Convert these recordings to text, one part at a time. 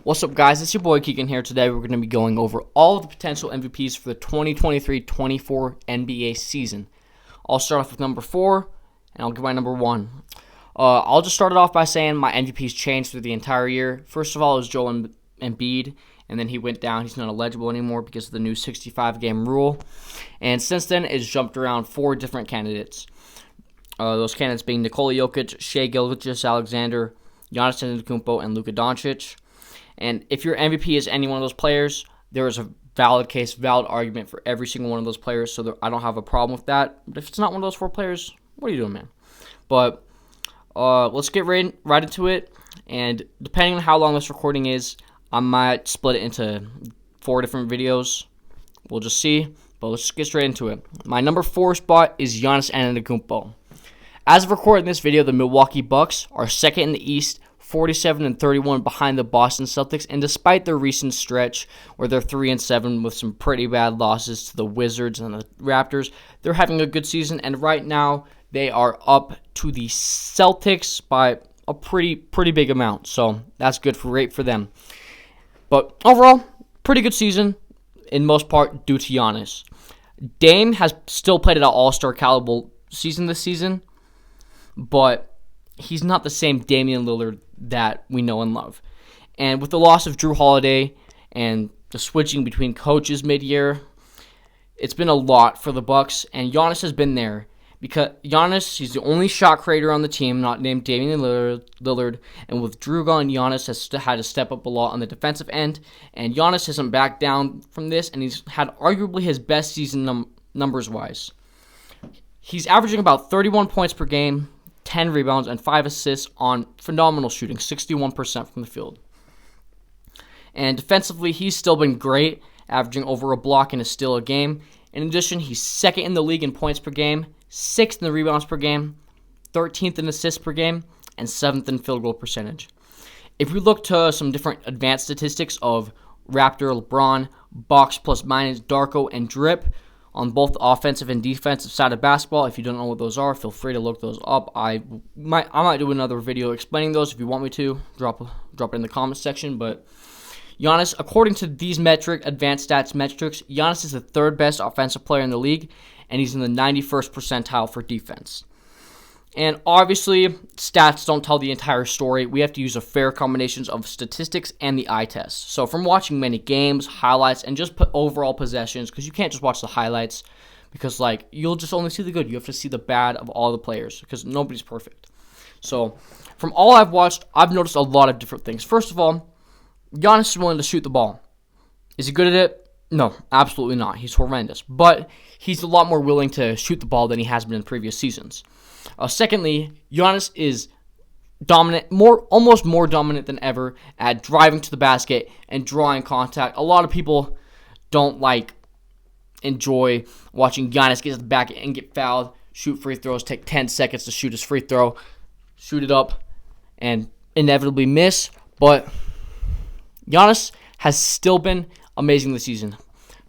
What's up, guys? It's your boy Keegan here. Today we're going to be going over all of the potential MVPs for the 2023-24 NBA season. I'll start off with number 4, and I'll give my number 1. I'll just start it off by saying my MVPs changed through the entire year. First of all, it was Joel Embiid, and then he went down. He's not eligible anymore because of the new 65-game rule. And since then, it's jumped around 4 different candidates. Those candidates being Nikola Jokic, Shai Gilgeous-Alexander, Giannis Antetokounmpo, and Luka Doncic. And if your MVP is any one of those players, there is a valid case, valid argument for every single one of those players, so I don't have a problem with that. But if it's not one of those 4 players, what are you doing, man? But let's get right into it. And depending on how long this recording is, I might split it into 4 different videos. We'll just see. But let's get straight into it. My number 4 spot is Giannis Antetokounmpo. As of recording this video, the Milwaukee Bucks are second in the East, 47-31 behind the Boston Celtics, and despite their recent stretch where they're 3-7 with some pretty bad losses to the Wizards and the Raptors, they're having a good season, and right now they are up to the Celtics by a pretty big amount, so that's good for them. But overall, pretty good season, in most part due to Giannis. Dame has still played at an all-star caliber season this season, but he's not the same Damian Lillard that we know and love. And with the loss of Drew Holiday and the switching between coaches mid-year, it's been a lot for the Bucks, and Giannis has been there. Because Giannis, he's the only shot creator on the team, not named Damian Lillard, and with Drew gone, Giannis has had to step up a lot on the defensive end, and Giannis hasn't backed down from this, and he's had arguably his best season numbers-wise. He's averaging about 31 points per game, 10 rebounds, and 5 assists on phenomenal shooting, 61% from the field. And defensively, he's still been great, averaging over a block and a steal a game. In addition, he's second in the league in points per game, 6th in the rebounds per game, 13th in assists per game, and 7th in field goal percentage. If we look to some different advanced statistics of Raptor, LeBron, box plus minus, Darko, and drip, on both the offensive and defensive side of basketball. If you don't know what those are, feel free to look those up. I might do another video explaining those. If you want me to, drop it in the comments section. But Giannis, according to these advanced stats metrics, Giannis is the 3rd best offensive player in the league, and he's in the 91st percentile for defense. And obviously, stats don't tell the entire story. We have to use a fair combination of statistics and the eye test. So from watching many games, highlights, and just overall possessions, because you can't just watch the highlights, because you'll just only see the good. You have to see the bad of all the players, because nobody's perfect. So from all I've watched, I've noticed a lot of different things. First of all, Giannis is willing to shoot the ball. Is he good at it? No, absolutely not. He's horrendous. But he's a lot more willing to shoot the ball than he has been in previous seasons. Secondly, Giannis is dominant, almost more dominant than ever at driving to the basket and drawing contact. A lot of people don't enjoy watching Giannis get to the back and get fouled, shoot free throws, take 10 seconds to shoot his free throw, shoot it up, and inevitably miss. But Giannis has still been amazing this season.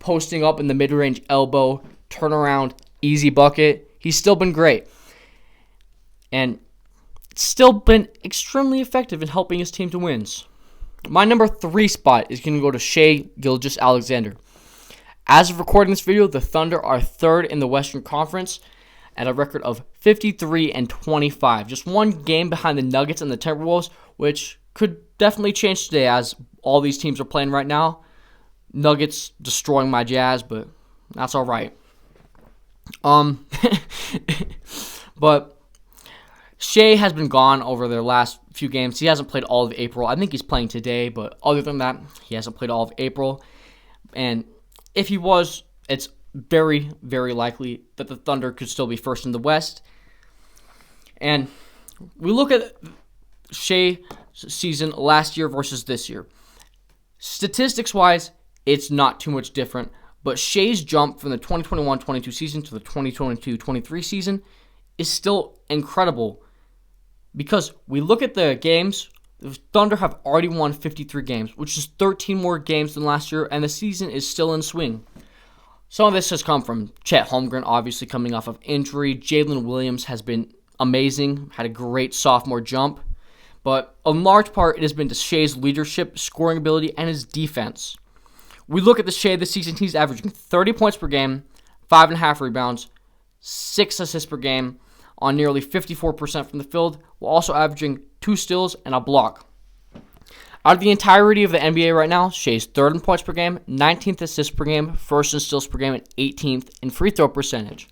Posting up in the mid-range elbow, turnaround, easy bucket. He's still been great. And still been extremely effective in helping his team to wins. My number 3 spot is going to go to Shai Gilgeous-Alexander. As of recording this video, the Thunder are 3rd in the Western Conference at a record of 53-25. Just one game behind the Nuggets and the Timberwolves, which could definitely change today as all these teams are playing right now. Nuggets destroying my Jazz, but that's all right. But Shai has been gone over their last few games. He hasn't played all of April. I think he's playing today, but other than that, he hasn't played all of April. And if he was, it's very, very likely that the Thunder could still be first in the West. And we look at Shai's season last year versus this year. Statistics-wise, it's not too much different, but Shai's jump from the 2021-22 season to the 2022-23 season is still incredible. Because we look at the games, the Thunder have already won 53 games, which is 13 more games than last year, and the season is still in swing. Some of this has come from Chet Holmgren, obviously coming off of injury. Jalen Williams has been amazing, had a great sophomore jump. but in large part, it has been to Shai's leadership, scoring ability, and his defense. We look at the Shai this season, he's averaging 30 points per game, 5.5 rebounds, 6 assists per game on nearly 54% from the field, while also averaging 2 steals and a block. Out of the entirety of the NBA right now, Shai's 3rd in points per game, 19th assists per game, 1st in steals per game, and 18th in free throw percentage.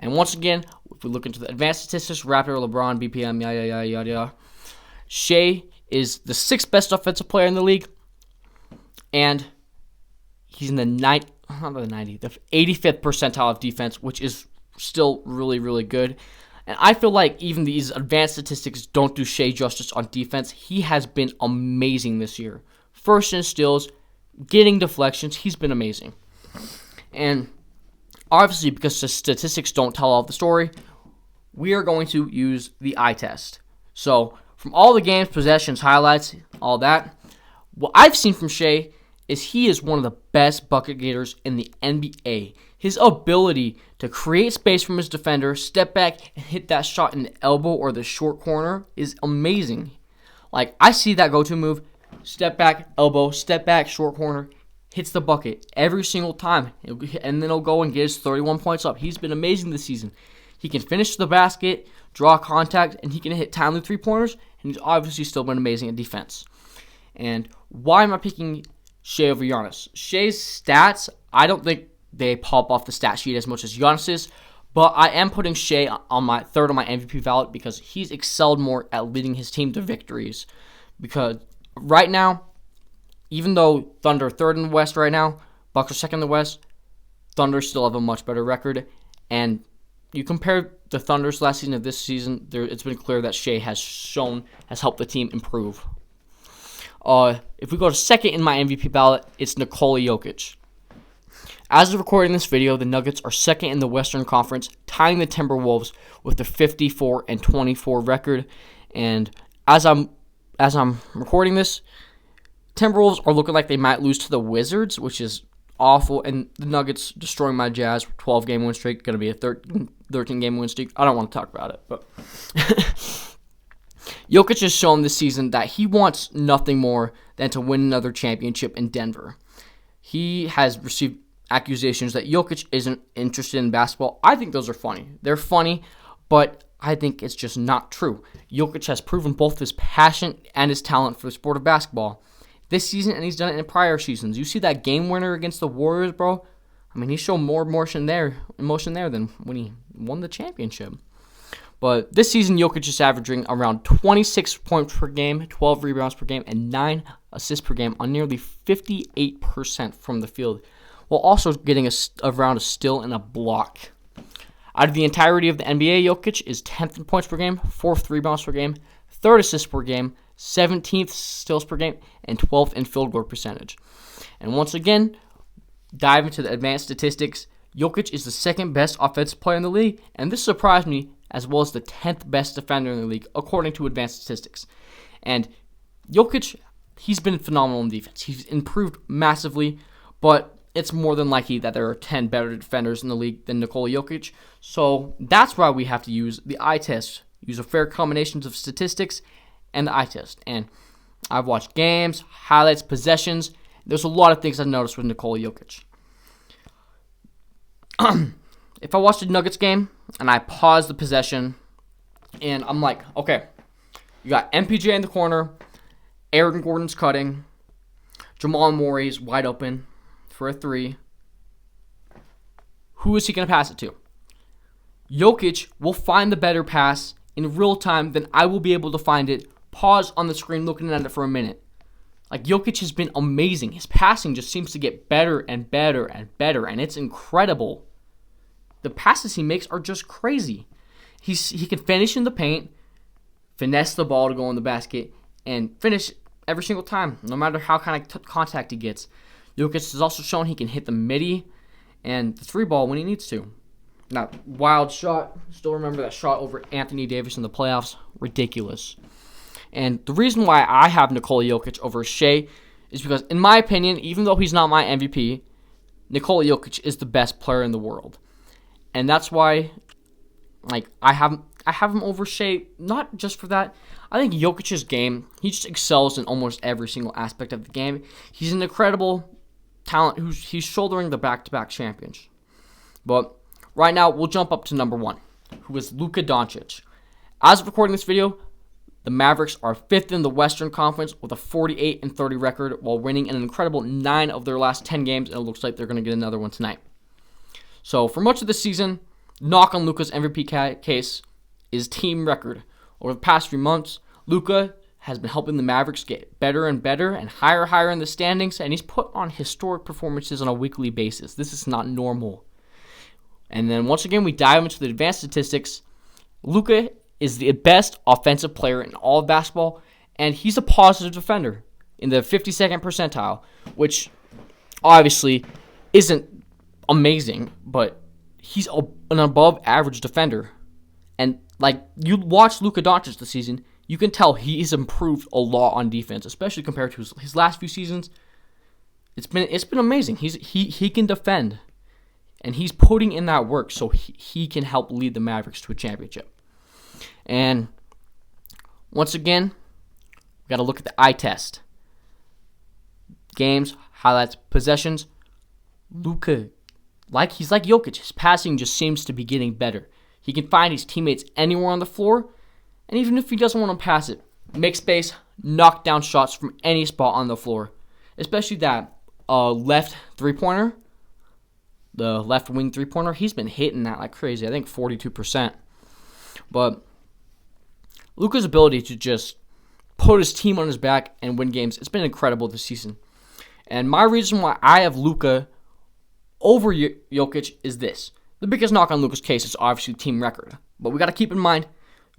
And once again, if we look into the advanced statistics, Raptor, LeBron, BPM, yada. Shai is the 6th best offensive player in the league, and he's in the 85th percentile of defense, which is still really, really good. And I feel like even these advanced statistics don't do Shai justice on defense. He has been amazing this year. 1st in steals, getting deflections, he's been amazing. And obviously, because the statistics don't tell all the story, we are going to use the eye test. So, from all the games, possessions, highlights, all that, what I've seen from Shai is he is one of the best bucket getters in the NBA. His ability to create space from his defender, step back, and hit that shot in the elbow or the short corner is amazing. Like, I see that go-to move, step back, elbow, step back, short corner, hits the bucket every single time, and then he'll go and get his 31 points up. He's been amazing this season. He can finish the basket, draw contact, and he can hit timely three-pointers, and he's obviously still been amazing at defense. And why am I picking Shai over Giannis? Shai's stats, I don't think they pop off the stat sheet as much as Giannis's, but I am putting Shai on my 3rd on my MVP ballot because he's excelled more at leading his team to victories. Because right now, even though Thunder are 3rd in the West right now, Bucks are 2nd in the West, Thunder still have a much better record. And you compare the Thunder's last season to this season, it's been clear that Shai has helped the team improve. If we go to 2nd in my MVP ballot, it's Nikola Jokic. As of recording this video, the Nuggets are 2nd in the Western Conference, tying the Timberwolves with a 54-24 record. And as I'm recording this, Timberwolves are looking like they might lose to the Wizards, which is awful. And the Nuggets destroying my Jazz, 12-game win streak, going to be a 13-game win streak. I don't want to talk about it, but Jokic has shown this season that he wants nothing more than to win another championship in Denver. He has received accusations that Jokic isn't interested in basketball. I think those are funny. They're funny, but I think it's just not true. Jokic has proven both his passion and his talent for the sport of basketball this season, and he's done it in prior seasons. You see that game winner against the Warriors, bro? I mean, he showed more emotion there than when he won the championship. But this season, Jokic is averaging around 26 points per game, 12 rebounds per game, and 9 assists per game on nearly 58% from the field, while also getting around a steal and a block. Out of the entirety of the NBA, Jokic is 10th in points per game, 4th rebounds per game, 3rd assists per game, 17th steals per game, and 12th in field goal percentage. And once again, dive into the advanced statistics. Jokic is the 2nd best offensive player in the league, and this surprised me, as well as the 10th best defender in the league, according to advanced statistics. And Jokic, he's been phenomenal in defense. He's improved massively, but it's more than likely that there are 10 better defenders in the league than Nikola Jokic. So that's why we have to use the eye test. Use a fair combination of statistics and the eye test. And I've watched games, highlights, possessions. There's a lot of things I've noticed with Nikola Jokic. If I watched a Nuggets game and I pause the possession and I'm like, okay, you got MPJ in the corner, Aaron Gordon's cutting, Jamal Murray's wide open for a 3. Who is he going to pass it to? Jokic will find the better pass in real time than I will be able to find it. Pause on the screen looking at it for a minute. Like, Jokic has been amazing. His passing just seems to get better and better and better, and it's incredible. The passes he makes are just crazy. He can finish in the paint, finesse the ball to go in the basket, and finish every single time, no matter how kind of contact he gets. Jokic has also shown he can hit the midi and the 3-ball when he needs to. Now, wild shot. Still remember that shot over Anthony Davis in the playoffs. Ridiculous. And the reason why I have Nikola Jokic over Shai is because, in my opinion, even though he's not my MVP, Nikola Jokic is the best player in the world. And that's why, I have I have him over Shai, not just for that. I think Jokic's game, he just excels in almost every single aspect of the game. He's an incredible talent he's shouldering the back-to-back champions. But right now, we'll jump up to number 1, who is Luka Doncic. As of recording this video, the Mavericks are 5th in the Western Conference with a 48-30 record while winning an incredible 9 of their last 10 games, and it looks like they're going to get another one tonight. So for much of the season, knock on Luka's MVP case is team record. Over the past few months, Luka has been helping the Mavericks get better and better and higher in the standings, and he's put on historic performances on a weekly basis. This is not normal. And then once again, we dive into the advanced statistics. Luka is the best offensive player in all of basketball, and he's a positive defender in the 52nd percentile, which obviously isn't amazing, but he's an above-average defender. And like you watch Luka Doncic this season, you can tell he's improved a lot on defense, especially compared to his last few seasons. It's been amazing. He can defend, and he's putting in that work so he can help lead the Mavericks to a championship. And once again, we got to look at the eye test. Games, highlights, possessions. Luka, he's like Jokic. His passing just seems to be getting better. He can find his teammates anywhere on the floor, and even if he doesn't want to pass it, make space, knock down shots from any spot on the floor. Especially that left three-pointer, the left wing three-pointer, he's been hitting that like crazy. I think 42%. But Luka's ability to just put his team on his back and win games, it's been incredible this season. And my reason why I have Luka over Jokic is this. The biggest knock on Luka's case is obviously team record. But we got to keep in mind,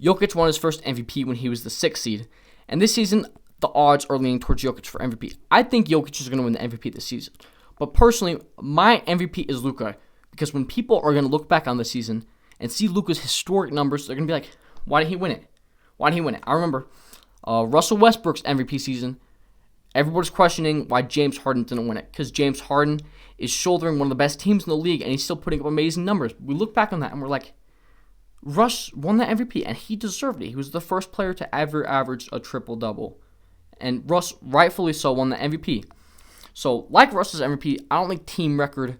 Jokic won his first MVP when he was the 6th seed. And this season, the odds are leaning towards Jokic for MVP. I think Jokic is going to win the MVP this season. But personally, my MVP is Luka. Because when people are going to look back on the season and see Luka's historic numbers, they're going to be like, why did he win it? Why did he win it? I remember Russell Westbrook's MVP season. Everybody's questioning why James Harden didn't win it. Because James Harden is shouldering one of the best teams in the league, and he's still putting up amazing numbers. We look back on that, and we're like, Russ won the MVP, and he deserved it. He was the first player to ever average a triple-double. And Russ, rightfully so, won the MVP. So, like Russ's MVP, I don't think team record,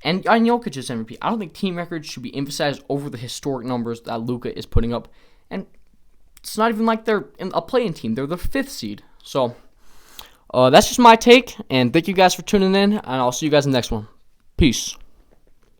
and Jokic's MVP, I don't think team record should be emphasized over the historic numbers that Luka is putting up. And it's not even like they're in a play-in team. They're the 5th seed. So, that's just my take, and thank you guys for tuning in, and I'll see you guys in the next one. Peace.